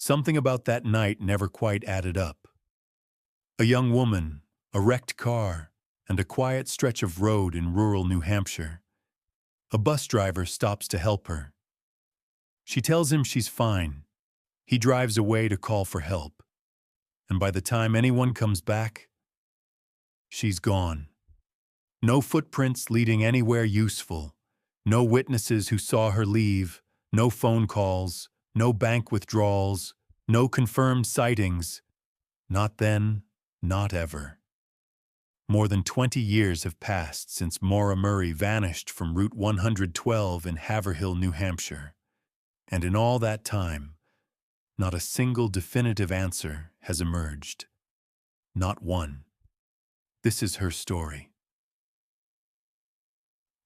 Something about that night never quite added up. A young woman, a wrecked car, and a quiet stretch of road in rural New Hampshire. A bus driver stops to help her. She tells him she's fine. He drives away to call for help. And by the time anyone comes back, she's gone. No footprints leading anywhere useful. No witnesses who saw her leave. No phone calls. No bank withdrawals. No confirmed sightings. Not then, not ever. More than 20 years have passed since Maura Murray vanished from Route 112 in Haverhill, New Hampshire. And in all that time, not a single definitive answer has emerged. Not one. This is her story.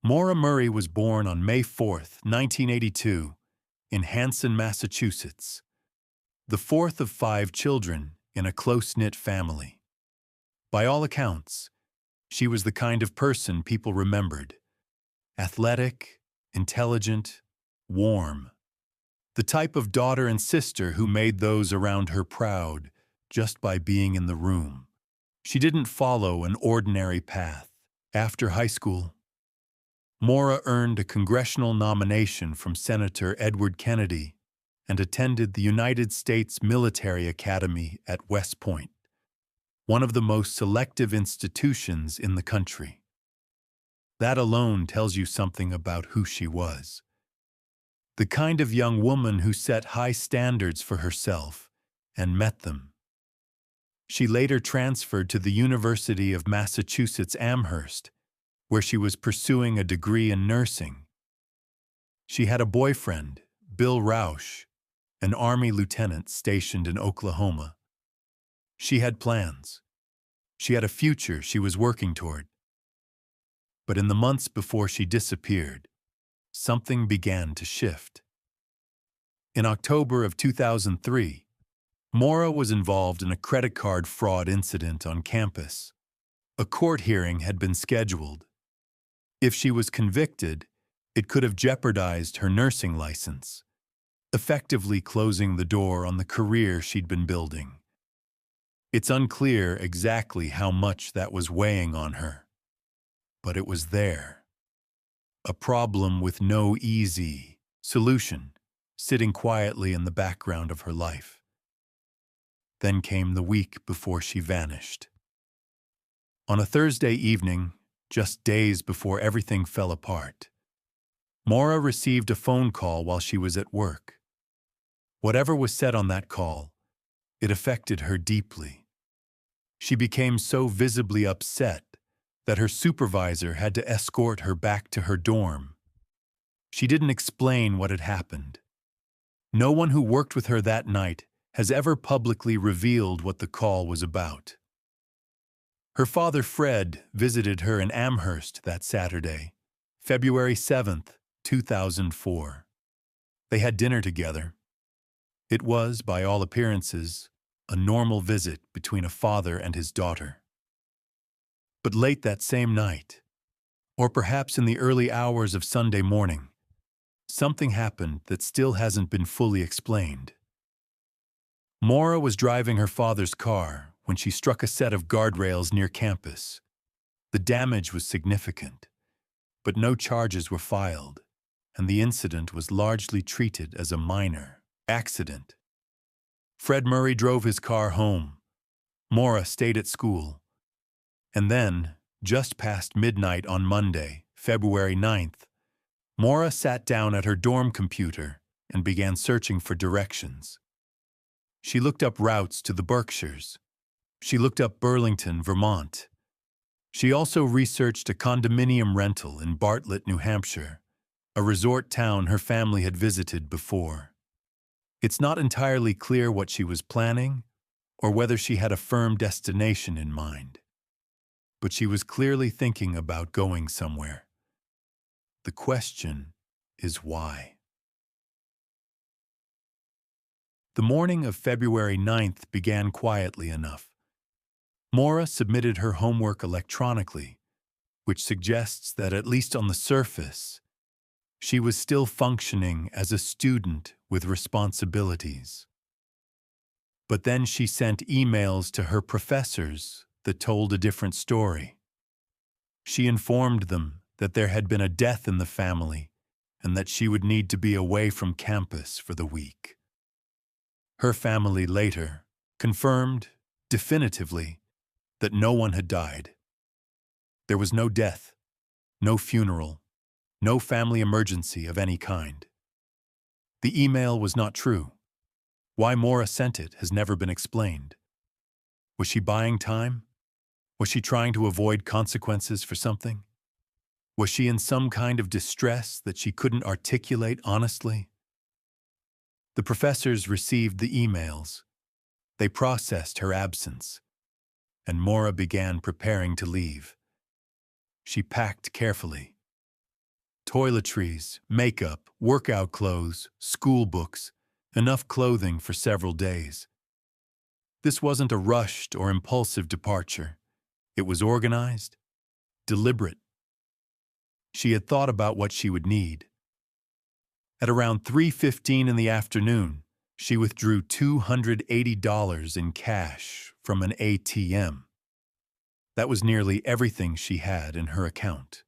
Maura Murray was born on May 4, 1982, in Hanson, Massachusetts, the fourth of 5 children in a close-knit family. By all accounts, she was the kind of person people remembered. Athletic, intelligent, warm. The type of daughter and sister who made those around her proud just by being in the room. She didn't follow an ordinary path. After high school, Maura earned a congressional nomination from Senator Edward Kennedy and attended the United States Military Academy at West Point, one of the most selective institutions in the country. That alone tells you something about who she was. The kind of young woman who set high standards for herself and met them. She later transferred to the University of Massachusetts Amherst, where she was pursuing a degree in nursing. She had a boyfriend, Bill Rausch, an Army lieutenant stationed in Oklahoma. She had plans. She had a future she was working toward. But in the months before she disappeared, something began to shift. In October of 2003, Maura was involved in a credit card fraud incident on campus. A court hearing had been scheduled. If she was convicted, it could have jeopardized her nursing license, effectively closing the door on the career she'd been building. It's unclear exactly how much that was weighing on her, but it was there. A problem with no easy solution, sitting quietly in the background of her life. Then came the week before she vanished. On a Thursday evening, just days before everything fell apart, Maura received a phone call while she was at work. Whatever was said on that call, it affected her deeply. She became so visibly upset that her supervisor had to escort her back to her dorm. She didn't explain what had happened. No one who worked with her that night has ever publicly revealed what the call was about. Her father, Fred, visited her in Amherst that Saturday, February 7th, 2004. They had dinner together. It was, by all appearances, a normal visit between a father and his daughter. But late that same night, or perhaps in the early hours of Sunday morning, something happened that still hasn't been fully explained. Maura was driving her father's car when she struck a set of guardrails near campus. The damage was significant, but no charges were filed, and the incident was largely treated as a minor accident. Fred Murray drove his car home. Maura stayed at school. And then, just past midnight on Monday, February 9th, Maura sat down at her dorm computer and began searching for directions. She looked up routes to the Berkshires. She looked up Burlington, Vermont. She also researched a condominium rental in Bartlett, New Hampshire, a resort town her family had visited before. It's not entirely clear what she was planning or whether she had a firm destination in mind. But she was clearly thinking about going somewhere. The question is why. The morning of February 9th began quietly enough. Maura submitted her homework electronically, which suggests that at least on the surface, she was still functioning as a student with responsibilities. But then she sent emails to her professors that told a different story. She informed them that there had been a death in the family and that she would need to be away from campus for the week. Her family later confirmed, definitively, that no one had died. There was no death, no funeral, no family emergency of any kind. The email was not true. Why Maura sent it has never been explained. Was she buying time? Was she trying to avoid consequences for something? Was she in some kind of distress that she couldn't articulate honestly? The professors received the emails. They processed her absence, and Maura began preparing to leave. She packed carefully. Toiletries, makeup, workout clothes, school books, enough clothing for several days. This wasn't a rushed or impulsive departure. It was organized, deliberate. She had thought about what she would need. At around 3:15 in the afternoon, she withdrew $280 in cash from an ATM. That was nearly everything she had in her account.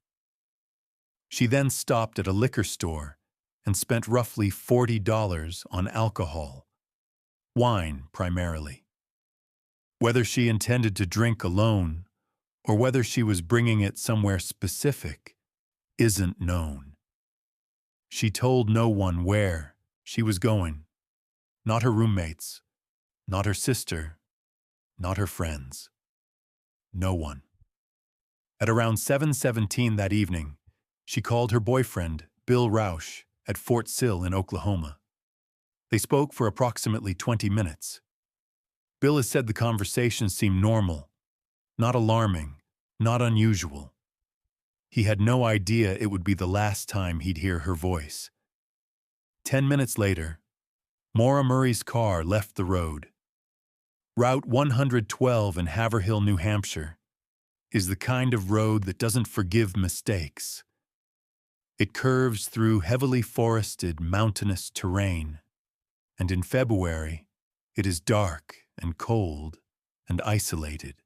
She then stopped at a liquor store and spent roughly $40 on alcohol, wine primarily. Whether she intended to drink alone or whether she was bringing it somewhere specific isn't known. She told no one where she was going, not her roommates, not her sister, not her friends. No one. At around 7:17 that evening, she called her boyfriend, Bill Rausch, at Fort Sill in Oklahoma. They spoke for approximately 20 minutes. Bill has said the conversation seemed normal, not alarming, not unusual. He had no idea it would be the last time he'd hear her voice. 10 minutes later, Maura Murray's car left the road. Route 112 in Haverhill, New Hampshire, is the kind of road that doesn't forgive mistakes. It curves through heavily forested, mountainous terrain, and in February, it is dark and cold and isolated.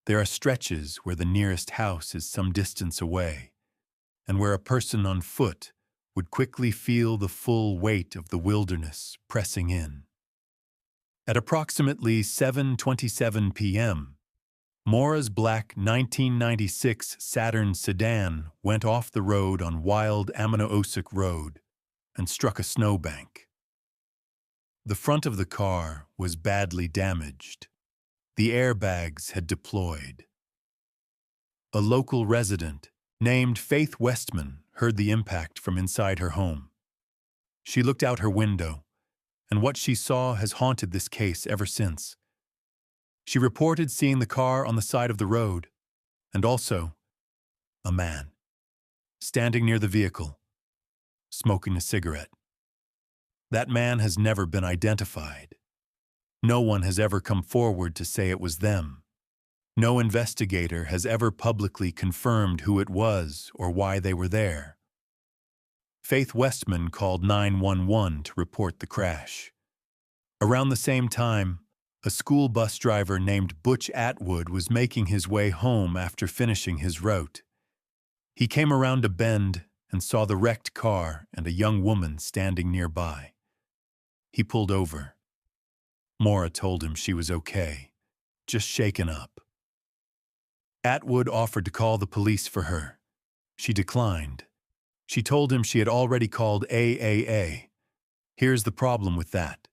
There are stretches where the nearest house is some distance away, and where a person on foot would quickly feel the full weight of the wilderness pressing in. At approximately 7:27 p.m., Maura's black 1996 Saturn sedan went off the road on Wild Ammonoosuc Road and struck a snowbank. The front of the car was badly damaged. The airbags had deployed. A local resident named Faith Westman heard the impact from inside her home. She looked out her window, and what she saw has haunted this case ever since. She reported seeing the car on the side of the road, and also a man standing near the vehicle, smoking a cigarette. That man has never been identified. No one has ever come forward to say it was them. No investigator has ever publicly confirmed who it was or why they were there. Faith Westman called 911 to report the crash. Around the same time, a school bus driver named Butch Atwood was making his way home after finishing his route. He came around a bend and saw the wrecked car and a young woman standing nearby. He pulled over. Maura told him she was okay, just shaken up. Atwood offered to call the police for her. She declined. She told him she had already called AAA. Here's the problem with that.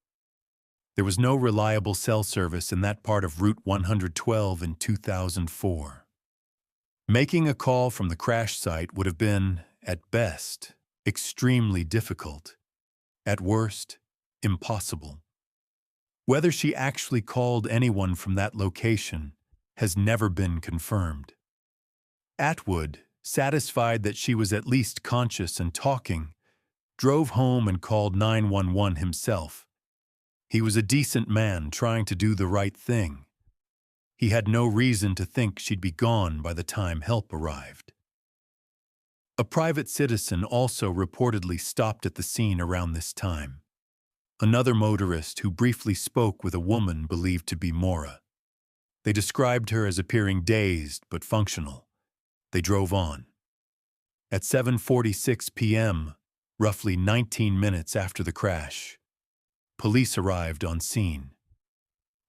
There was no reliable cell service in that part of Route 112 in 2004. Making a call from the crash site would have been, at best, extremely difficult. At worst, impossible. Whether she actually called anyone from that location has never been confirmed. Atwood, satisfied that she was at least conscious and talking, drove home and called 911 himself. He was a decent man trying to do the right thing. He had no reason to think she'd be gone by the time help arrived. A private citizen also reportedly stopped at the scene around this time. another motorist who briefly spoke with a woman believed to be Maura. They described her as appearing dazed but functional. They drove on. At 7:46 p.m., roughly 19 minutes after the crash, police arrived on scene.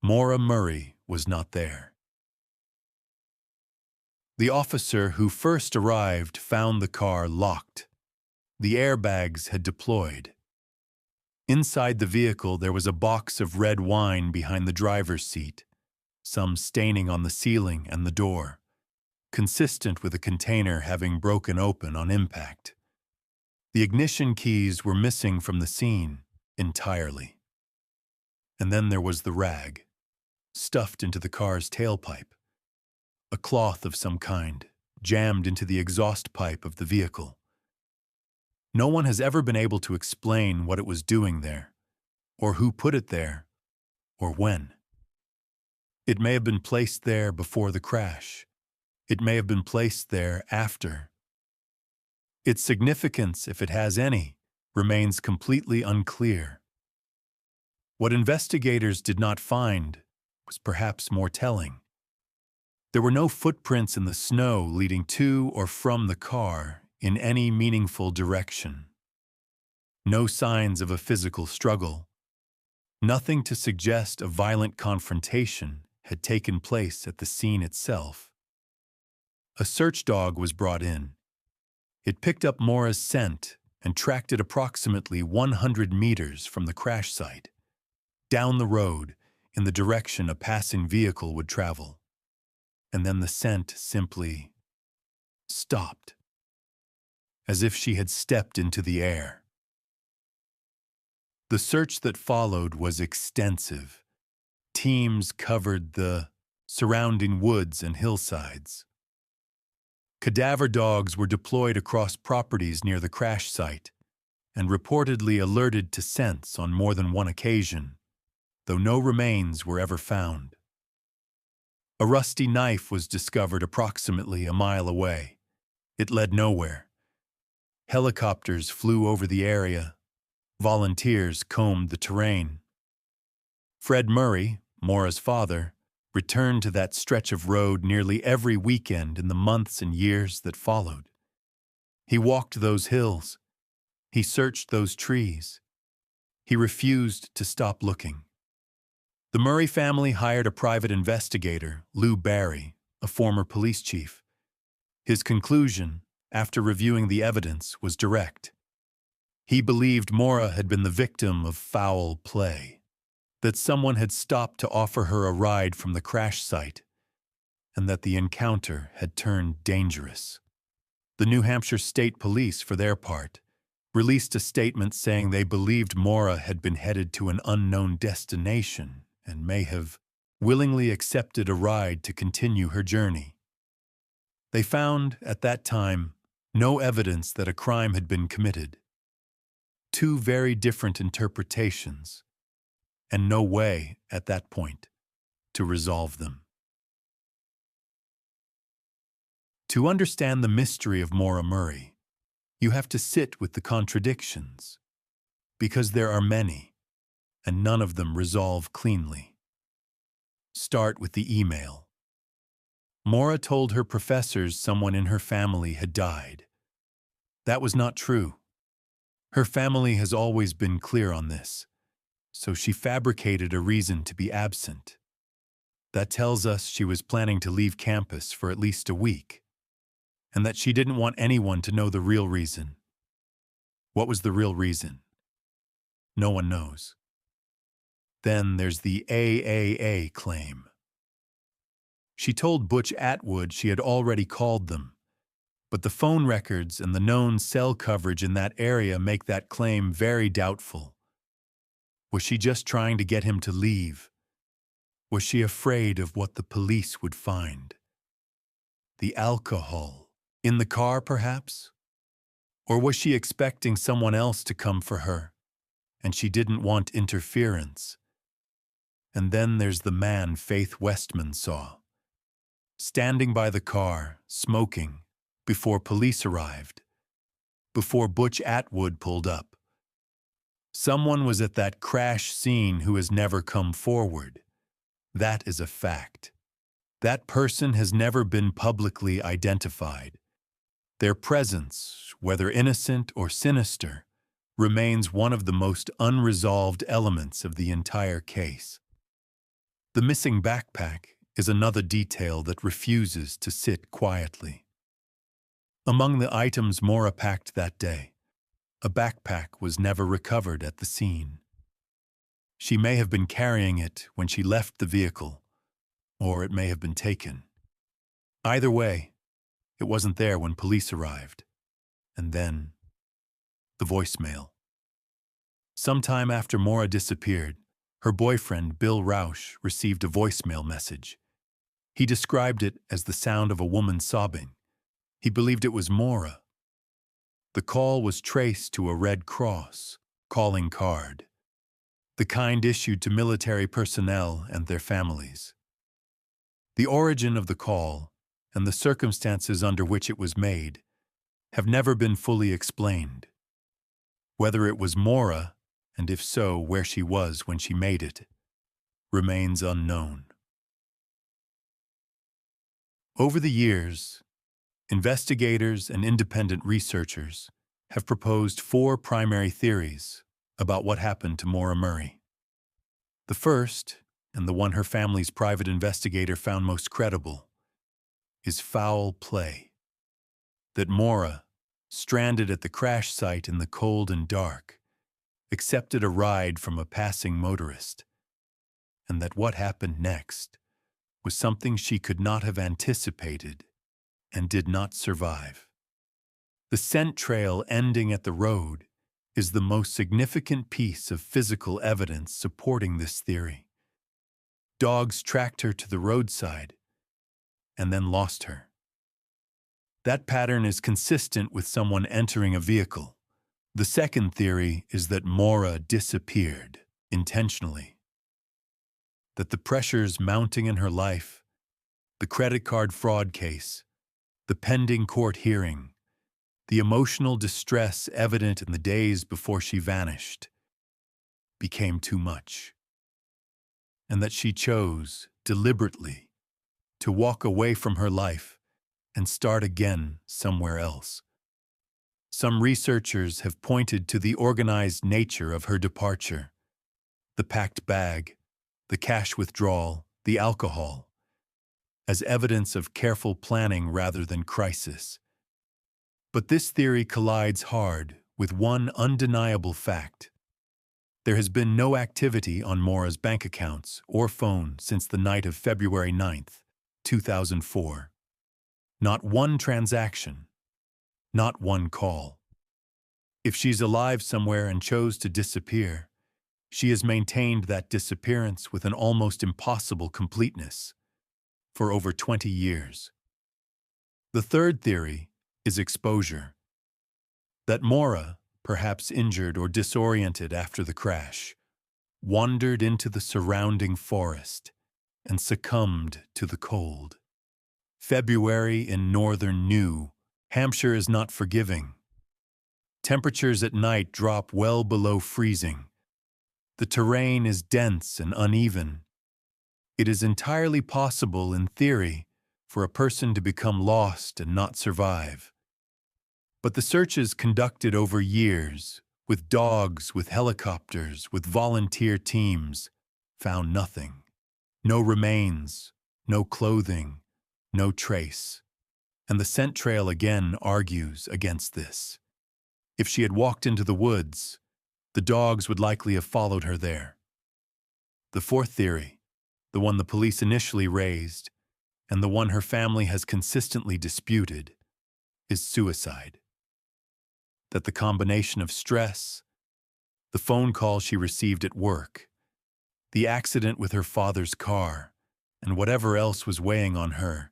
Maura Murray was not there. The officer who first arrived found the car locked. The airbags had deployed. Inside the vehicle, there was a box of red wine behind the driver's seat, some staining on the ceiling and the door, consistent with a container having broken open on impact. The ignition keys were missing from the scene entirely. And then there was the rag, stuffed into the car's tailpipe, a cloth of some kind, jammed into the exhaust pipe of the vehicle. No one has ever been able to explain what it was doing there, or who put it there, or when. It may have been placed there before the crash. It may have been placed there after. Its significance, if it has any, remains completely unclear. What investigators did not find was perhaps more telling. There were no footprints in the snow leading to or from the car in any meaningful direction. No signs of a physical struggle. Nothing to suggest a violent confrontation had taken place at the scene itself. A search dog was brought in. It picked up Maura's scent and tracked it approximately 100 meters from the crash site, down the road in the direction a passing vehicle would travel. And then the scent simply stopped, as if she had stepped into the air. The search that followed was extensive. Teams covered the surrounding woods and hillsides. Cadaver dogs were deployed across properties near the crash site and reportedly alerted to scents on more than one occasion, though no remains were ever found. A rusty knife was discovered approximately a mile away. It led nowhere. Helicopters flew over the area. Volunteers combed the terrain. Fred Murray, Maura's father, returned to that stretch of road nearly every weekend in the months and years that followed. He walked those hills. He searched those trees. He refused to stop looking. The Murray family hired a private investigator, Lou Barry, a former police chief. His conclusion, after reviewing the evidence, was direct. He believed Maura had been the victim of foul play, that someone had stopped to offer her a ride from the crash site, and that the encounter had turned dangerous. The New Hampshire State Police, for their part, released a statement saying they believed Maura had been headed to an unknown destination and may have willingly accepted a ride to continue her journey. They found, at that time, no evidence that a crime had been committed. Two very different interpretations, and no way, at that point, to resolve them. To understand the mystery of Maura Murray, you have to sit with the contradictions, because there are many, and none of them resolve cleanly. Start with the email. Maura told her professors someone in her family had died. That was not true. Her family has always been clear on this, so she fabricated a reason to be absent. That tells us she was planning to leave campus for at least a week, and that she didn't want anyone to know the real reason. What was the real reason? No one knows. Then there's the AAA claim. She told Butch Atwood she had already called them, but the phone records and the known cell coverage in that area make that claim very doubtful. Was she just trying to get him to leave? Was she afraid of what the police would find? The alcohol. In the car, perhaps? Or was she expecting someone else to come for her, and she didn't want interference? And then there's the man Faith Westman saw, standing by the car, smoking, before police arrived, before Butch Atwood pulled up. Someone was at that crash scene who has never come forward. That is a fact. That person has never been publicly identified. Their presence, whether innocent or sinister, remains one of the most unresolved elements of the entire case. The missing backpack is another detail that refuses to sit quietly. Among the items Maura packed that day, a backpack was never recovered at the scene. She may have been carrying it when she left the vehicle, or it may have been taken. Either way, it wasn't there when police arrived. And then, the voicemail. Sometime after Maura disappeared, her boyfriend, Bill Rausch, received a voicemail message. He described it as the sound of a woman sobbing. He believed it was Maura. The call was traced to a Red Cross calling card, the kind issued to military personnel and their families. The origin of the call and the circumstances under which it was made have never been fully explained. Whether it was Maura, and if so, where she was when she made it, remains unknown. Over the years, investigators and independent researchers have proposed 4 primary theories about what happened to Maura Murray. The first, and the one her family's private investigator found most credible, is foul play. That Maura, stranded at the crash site in the cold and dark, accepted a ride from a passing motorist, and that what happened next was something she could not have anticipated and did not survive. The scent trail ending at the road is the most significant piece of physical evidence supporting this theory. Dogs tracked her to the roadside and then lost her. That pattern is consistent with someone entering a vehicle. The second theory is that Maura disappeared intentionally. That the pressures mounting in her life, the credit card fraud case, the pending court hearing, the emotional distress evident in the days before she vanished, became too much. And that she chose, deliberately, to walk away from her life and start again somewhere else. Some researchers have pointed to the organized nature of her departure, the packed bag, the cash withdrawal, the alcohol, as evidence of careful planning rather than crisis. But this theory collides hard with one undeniable fact. There has been no activity on Maura's bank accounts or phone since the night of February 9th, 2004. Not one transaction, not one call. If she's alive somewhere and chose to disappear, she has maintained that disappearance with an almost impossible completeness for over 20 years. The third theory is exposure. That Maura, perhaps injured or disoriented after the crash, wandered into the surrounding forest and succumbed to the cold. February in northern New Hampshire is not forgiving. Temperatures at night drop well below freezing. The terrain is dense and uneven. It is entirely possible, in theory, for a person to become lost and not survive. But the searches conducted over years, with dogs, with helicopters, with volunteer teams, found nothing. No remains, no clothing, no trace. And the scent trail again argues against this. If she had walked into the woods, the dogs would likely have followed her there. The fourth theory, the one the police initially raised, and the one her family has consistently disputed, is suicide. That the combination of stress, the phone call she received at work, the accident with her father's car, and whatever else was weighing on her,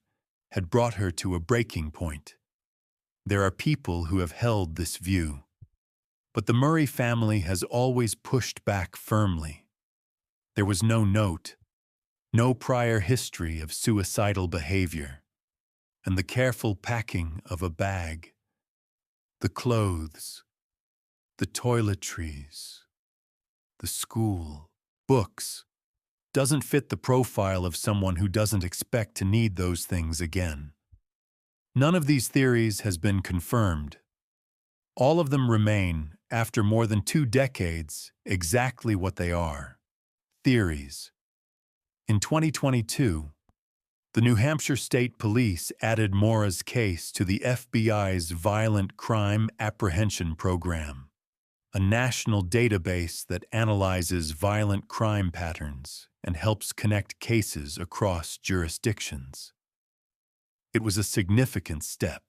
had brought her to a breaking point. There are people who have held this view, but the Murray family has always pushed back firmly. There was no note, no prior history of suicidal behavior, and the careful packing of a bag, the clothes, the toiletries, the school, books, doesn't fit the profile of someone who doesn't expect to need those things again. None of these theories has been confirmed. All of them remain, after more than 2 decades, exactly what they are: theories. In 2022, the New Hampshire State Police added Maura's case to the FBI's Violent Crime Apprehension Program, a national database that analyzes violent crime patterns and helps connect cases across jurisdictions. It was a significant step,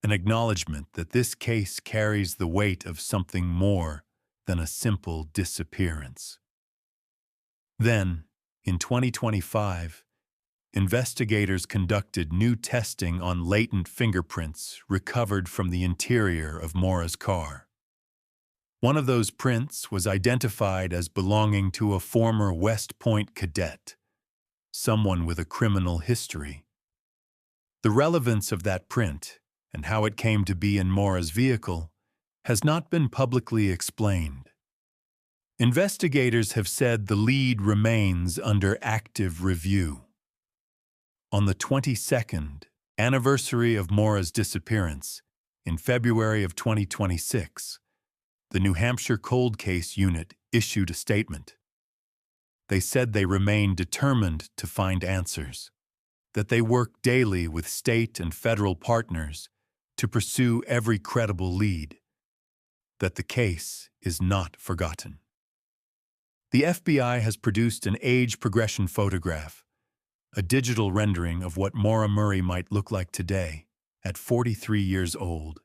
an acknowledgement that this case carries the weight of something more than a simple disappearance. Then, in 2025, investigators conducted new testing on latent fingerprints recovered from the interior of Maura's car. One of those prints was identified as belonging to a former West Point cadet, someone with a criminal history. The relevance of that print and how it came to be in Maura's vehicle has not been publicly explained. Investigators have said the lead remains under active review. On the 22nd anniversary of Maura's disappearance, in February of 2026, the New Hampshire Cold Case Unit issued a statement. They said they remain determined to find answers, that they work daily with state and federal partners to pursue every credible lead, that the case is not forgotten. The FBI has produced an age progression photograph, a digital rendering of what Maura Murray might look like today, at 43 years old.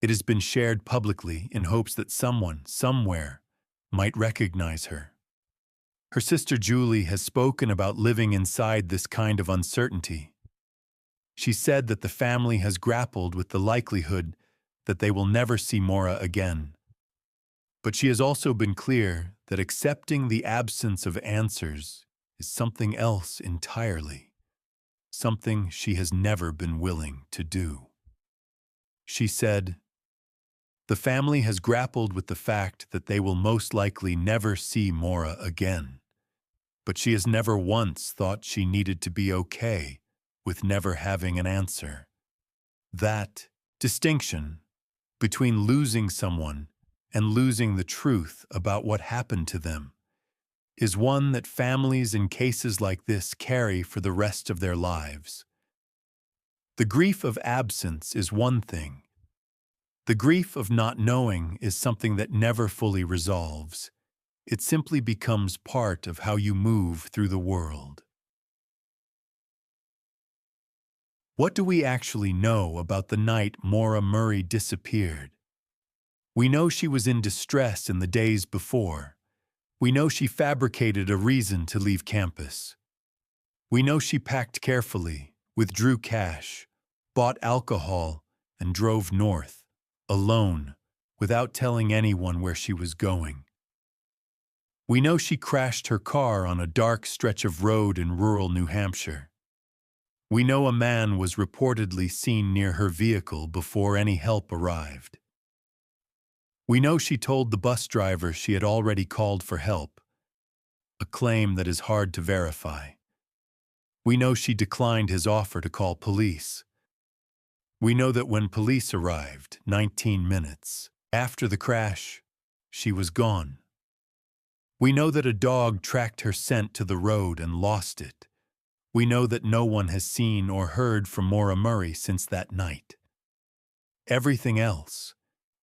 It has been shared publicly in hopes that someone, somewhere, might recognize her. Her sister Julie has spoken about living inside this kind of uncertainty. She said that the family has grappled with the likelihood that they will never see Maura again. But she has also been clear that accepting the absence of answers is something else entirely, something she has never been willing to do. She said, "The family has grappled with the fact that they will most likely never see Maura again, but she has never once thought she needed to be okay with never having an answer. That distinction between losing someone and losing the truth about what happened to them is one that families in cases like this carry for the rest of their lives. The grief of absence is one thing. The grief of not knowing is something that never fully resolves. It simply becomes part of how you move through the world." What do we actually know about the night Maura Murray disappeared? We know she was in distress in the days before. We know she fabricated a reason to leave campus. We know she packed carefully, withdrew cash, bought alcohol, and drove north, alone, without telling anyone where she was going. We know she crashed her car on a dark stretch of road in rural New Hampshire. We know a man was reportedly seen near her vehicle before any help arrived. We know she told the bus driver she had already called for help, a claim that is hard to verify. We know she declined his offer to call police. We know that when police arrived, 19 minutes after the crash, she was gone. We know that a dog tracked her scent to the road and lost it. We know that no one has seen or heard from Maura Murray since that night. Everything else,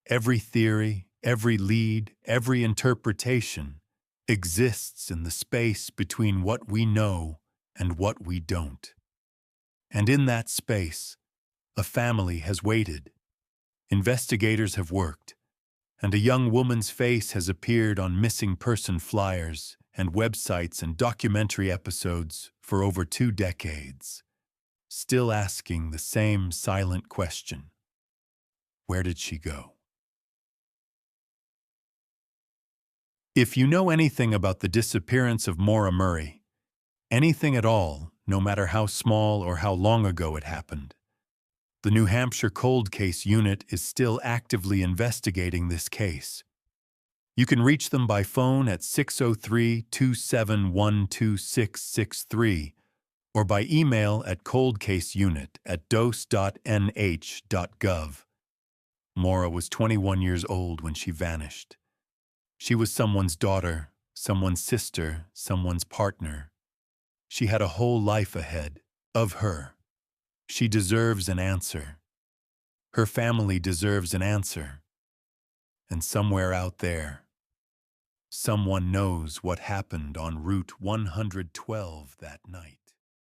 every theory, every lead, every interpretation, exists in the space between what we know and what we don't. And in that space, a family has waited. Investigators have worked, and a young woman's face has appeared on missing person flyers and websites and documentary episodes for over 2 decades, still asking the same silent question: where did she go? If you know anything about the disappearance of Maura Murray, anything at all, no matter how small or how long ago it happened, the New Hampshire Cold Case Unit is still actively investigating this case. You can reach them by phone at 603-271-2663 or by email at coldcaseunit@dos.nh.gov. Maura was 21 years old when she vanished. She was someone's daughter, someone's sister, someone's partner. She had a whole life ahead of her. She deserves an answer. Her family deserves an answer. And somewhere out there, someone knows what happened on Route 112 that night.